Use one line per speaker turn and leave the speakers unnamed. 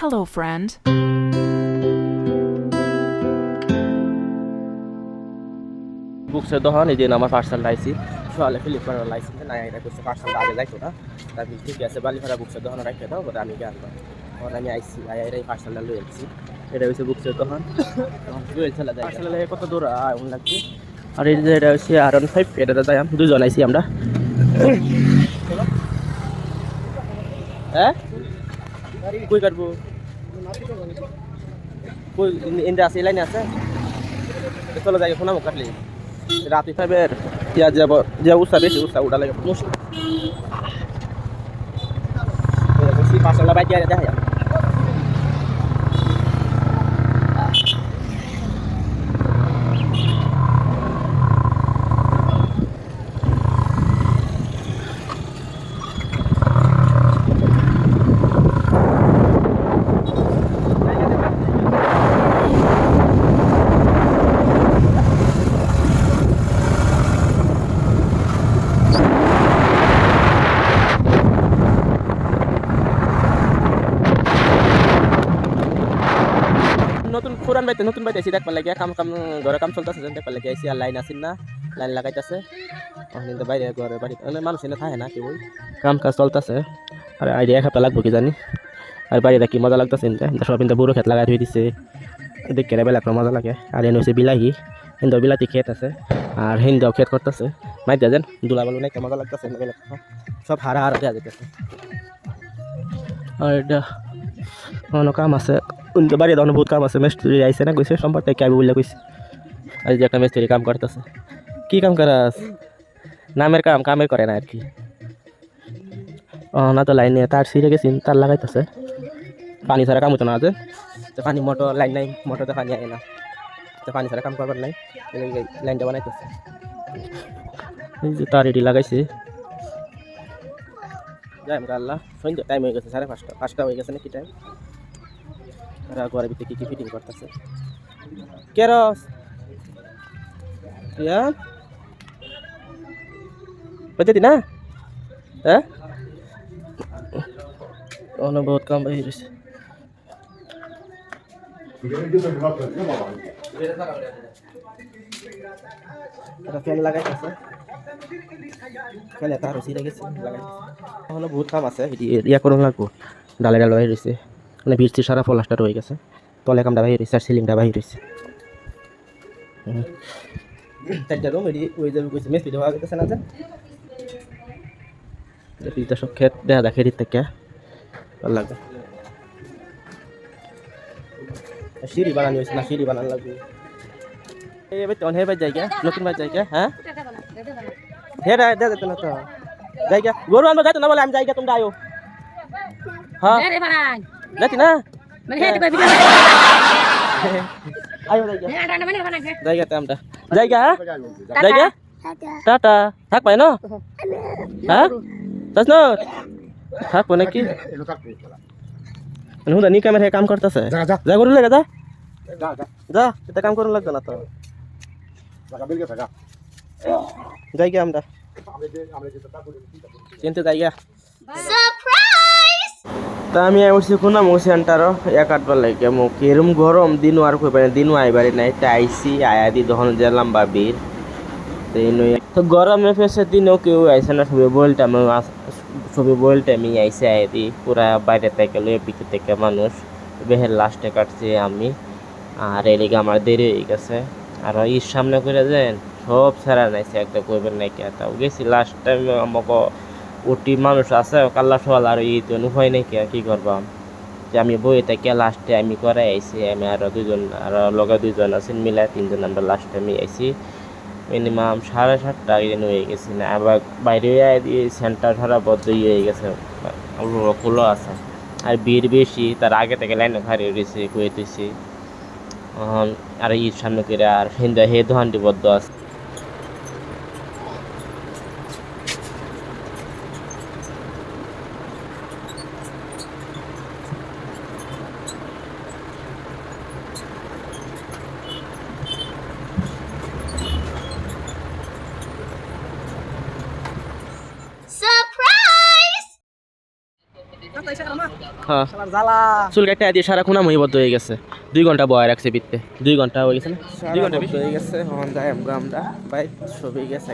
Hello, friend.
বুকসের দোকান এই যে আমার পার্সেলটা আইছি সকালে ফ্লিপকার্টের লাইসেন্স না এটা করছে পার্সেলটা আগে যাইতো না তার ঠিক আছে বালিপাড়া বুকসের দোকানে রাখতে দাও বলে আমি জ্ঞান পাই তখন আমি আইসি এই পার্সেলটা লয়ে আসছি এটা হচ্ছে বুকসের দোকান লয়ে চলে যায় পার্সেল কত দূর আগুন লাগছে আর এই যে এটা হচ্ছে R15 এটাতে যাই আমি দুজন আইছি আমরা হ্যাঁ কই কাটবো কই ইন্দা আছে লাইনে আছে চলে যায় শোনাবো কাটলি রাতে ফাইবের ইয়া যাব যে উৎসাহ বেশি উৎসাহ উঠা লাগে মুশকিল পাঁচশো বাইক দিয়ে দেখা যায় নতুন নতুন বাইতে এসে দেখবার লাগে কাম ঘরে কাম চলতেছে দেখবার লাগে এসে আর লাইন আসেন না লাইন লাগাইতেছে কিন্তু বাইরে ঘরে বাড়ি মানুষ এনে থাকে না কেউ কাম কাজ চলতেছে আর আইডিয়া খাতা লাগবো কি জানি আর বাইরে কি মজা লাগতেছে সব কিন্তু বুড়ো খেত লাগাই ধুয়ে দিছে দেখে বেলা মজা লাগে আর এনে হচ্ছে বিলাহি হিন্দু বিলাতি খেত আছে আর হিন্দু খেত করতেছে মাই দেন দুলা বালু নাই মজা লাগতেছে সব হারা হারা দেওয়া যেতেছে আর এটা অন্য কাম আছে বাড়ি তখন বহুত কাম আছে মিস্ত্রি আইসে না কইছে সম্পর্ক থেকে আইবো বলে কইছে আজ যে একটা মিস্ত্রি কাম করতেছে কি কাম করাস নামের কামের করে না আর কি না তো লাইনে তার ছিঁড়ে গেছি তার লাগাইতেছে পানি ছাড়া কাম হতো না আছে তো পানি মোটর লাইন নাই মোটরতে পানি আয় না তো পানি ছাড়া কাম করবার নাই লাইনটা বানাইতেছে এই যে তার এটি লাগাইছে যাই আল্লাহ সন্ধ্যা টাইম হয়ে গেছে 5:30 হয়ে গেছে নাকি টাইম আর ঘরের ভিতরে কি ফিটিং করতেছে কেরস ইয়া বুঝতে না হ্যাঁ অন্য বহুত কাম হয়ে গেছে ফ্যান লাগাইতেছে ফ্যানে তার ছিঁড়ে গেছে লাগাইতেছে বহুত কাম আছে ইয়া করুন লাগবো ডালে ডাল হয়ে রয়েছে মানে বৃষ্টি সারা ফলাসটা রয়ে গেছে তলে কামটা বাহির হয়েছে আর সিলিংটা বাহির হয়েছে চারটা রুম এটি ওই যাবে কইছে মেস ভিডিও হওয়া গেছে না যে পিতা সব খেত দেখা দেখে দিতে কে ভালো লাগে সিঁড়ি বানানো হয়েছে না সিঁড়ি বানানো লাগবে এই ভাই তখন হে ভাই জায়গা নতুন ভাই জায়গা হ্যাঁ হে রা দে দে না তো জায়গা গরু আনবো যাইতো না বলে আমি জায়গা তোমরা আয়ো হ্যাঁ যাচ্ছি না আয়ো জায়গাতে আমরা জায়গা জায়গা টাটা থাক পাই না হ্যাঁ যাস না থাকবো নাকি হুদা নি ক্যামেরা কাম করতেছে যা করুন লাগে যা যা এটা কাম করুন লাগবে না তো জায়গা আমরা চিনতে জায়গা তা আমি উঠছি কোনা মো সেন্টারও এক আটবার লাগে মোক এরম গরম দিনও আর কই পারে দিনও আইবারে নাই আইসি আয়া দি দহন গেলাম বাবির তো গরমে ফেসে দিনও কেউ আইসে না সবই বলটা আমি আইসে আয় দি পুরা বাইরে থেকে লয়ে পিছু থেকে মানুষ বেহের লাস্টে কাটছি আমি আর এদিকে আমার দেরি হয়ে গেছে আর ঈদ সামনে করে দেন সব ছাড়া নাইছে একটা কইবেন নাই কে তাও গেছি লাস্ট টাইম আমাকে ওটি মানুষ আছে কাল্লা সকাল আর ঈদ উপায় নাই কি করবাম যে আমি বই থেকে লাস্টে আমি করে আইছি আমি আরো দুজন আর লগে দুজন আছেন মিলাই তিনজন আমরা লাস্ট টাইমে আইছি মিনিমাম 7:30 হয়ে গেছি না আবার বাইরে দিয়ে সেন্টার সারা বদ্ধ হয়ে গেছে খোলা আছে আর ভিড় বেশি তার আগে থেকে লাইনে হারিয়ে রয়েছে কইতেছি আর ঈদ সামনে করে আর হিন্দা হে দোকানটি বদ্ধ আছে
Surprise!
হ্যাঁ
শালার জ্বালা
চুল কাটতে দিয়ে সারাক্ষণ আমি বদ্ধ হয়ে গেছে 2 ঘন্টা বয় রাখছে পিঠতে 2 ঘন্টা হয়ে গেছে না 2 ঘন্টা
হয়ে গেছে হন যাই আমরা ভাই ছবি গেছে